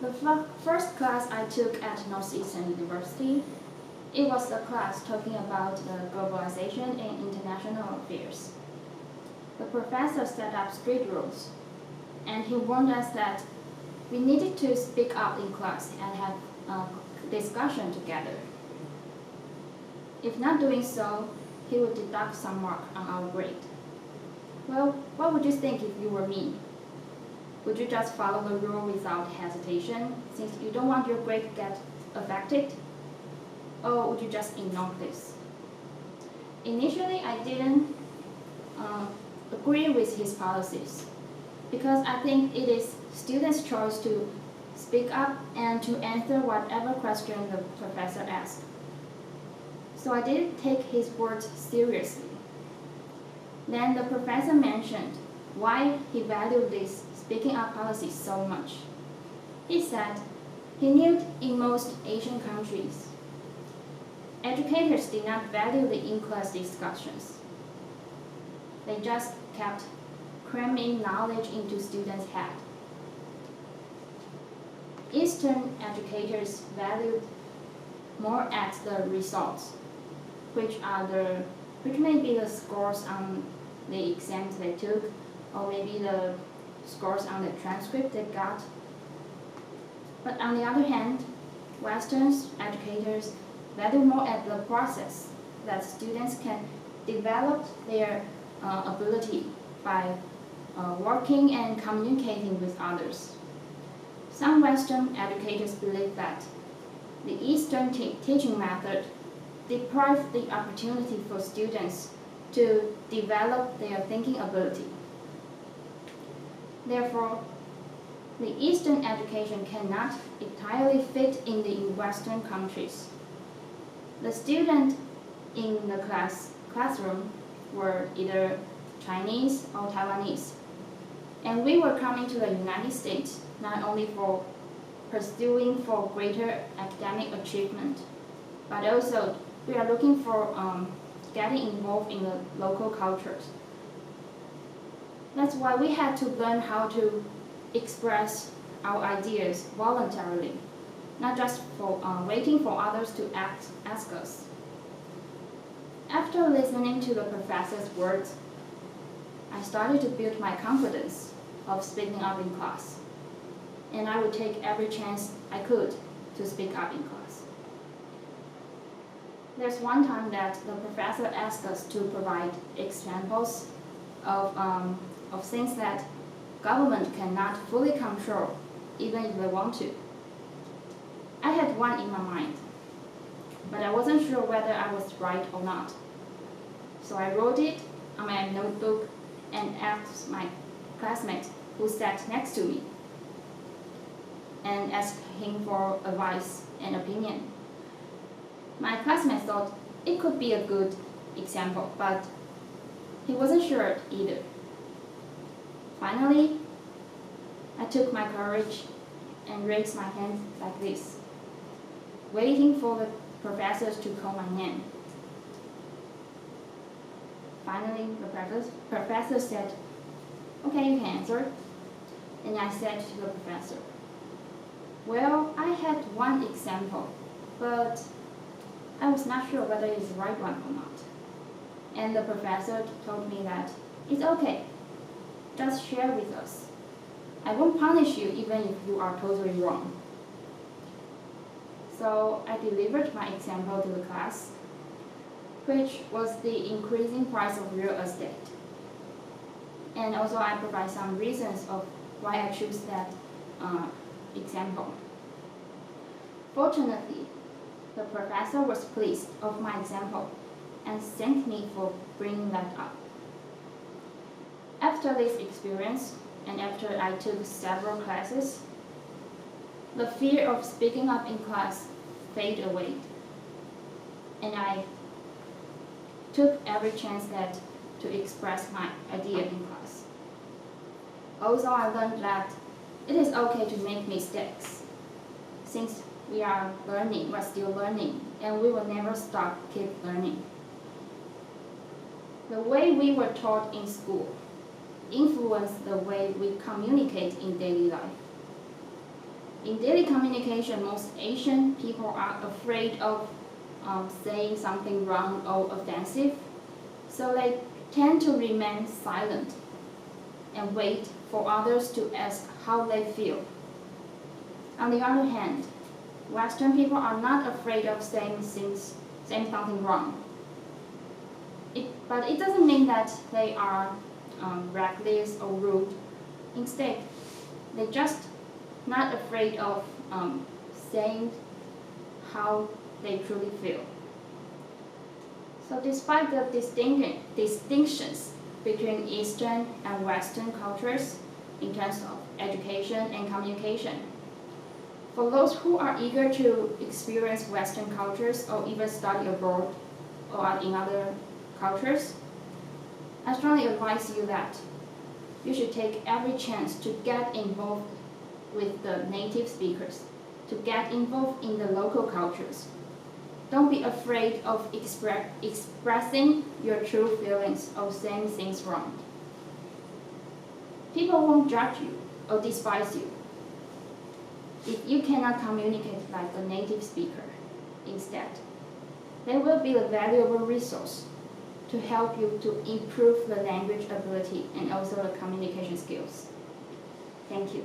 The first class I took at Northeastern University, it was a class talking about the globalization and international affairs. The professor set up strict rules, and he warned us that we needed to speak up in class and have a discussion together. If not doing so, he would deduct some mark on our grade. Well, what would you think if you were me? Would you just follow the rule without hesitation, since you don't want your grade to get affected? Or would you just ignore this? Initially, I didn't agree with his policies, because I think it is students' choice to speak up and to answer whatever question the professor asks. So I didn't take his words seriously. Then the professor mentioned why he valued this speaking up policy so much. He said he knew in most Asian countries, educators did not value the in-class discussions. They just kept cramming knowledge into students' head. Eastern educators valued more at the results, which may be the scores on the exams they took, or maybe the scores on the transcript they got. But on the other hand, Western educators value more at the process, that students can develop their ability by working and communicating with others. Some Western educators believe that the Eastern teaching method deprives the opportunity for students to develop their thinking ability. Therefore, the Eastern education cannot entirely fit in the Western countries. The students in the classroom were either Chinese or Taiwanese, and we were coming to the United States not only for pursuing for greater academic achievement, but also we are looking for getting involved in the local cultures. That's why we had to learn how to express our ideas voluntarily, not just for waiting for others to ask us. After listening to the professor's words, I started to build my confidence of speaking up in class, and I would take every chance I could to speak up in class. There's one time that the professor asked us to provide examples of things that government cannot fully control, even if they want to. I had one in my mind, but I wasn't sure whether I was right or not. So I wrote it on my notebook and asked my classmate who sat next to me and asked him for advice and opinion. My classmate thought it could be a good example, but he wasn't sure either. Finally, I took my courage and raised my hand like this, waiting for the professors to call my name. Finally, the professor said, "Okay, you can answer." And I said to the professor, "Well, I had one example, but I was not sure whether it's the right one or not." And the professor told me that it's okay, just share with us. I won't punish you even if you are totally wrong. So I delivered my example to the class, which was the increasing price of real estate. And also I provide some reasons of why I choose that example. Fortunately, the professor was pleased of my example and thanked me for bringing that up. After this experience, and after I took several classes, the fear of speaking up in class faded away, and I took every chance to express my idea in class. Also, I learned that it is okay to make mistakes, since we are learning, we're still learning, and we will never stop keep learning. The way we were taught in school influence the way we communicate in daily life. In daily communication, most Asian people are afraid of saying something wrong or offensive, so they tend to remain silent and wait for others to ask how they feel. On the other hand, Western people are not afraid of saying something wrong. But it doesn't mean that they are reckless or rude. Instead, they're just not afraid of saying how they truly feel. So despite the distinctions between Eastern and Western cultures in terms of education and communication, for those who are eager to experience Western cultures or even study abroad or in other cultures, I strongly advise you that you should take every chance to get involved with the native speakers, to get involved in the local cultures. Don't be afraid of expressing your true feelings or saying things wrong. People won't judge you or despise you if you cannot communicate like a native speaker. Instead, they will be a valuable resource to help you to improve the language ability and also the communication skills. Thank you.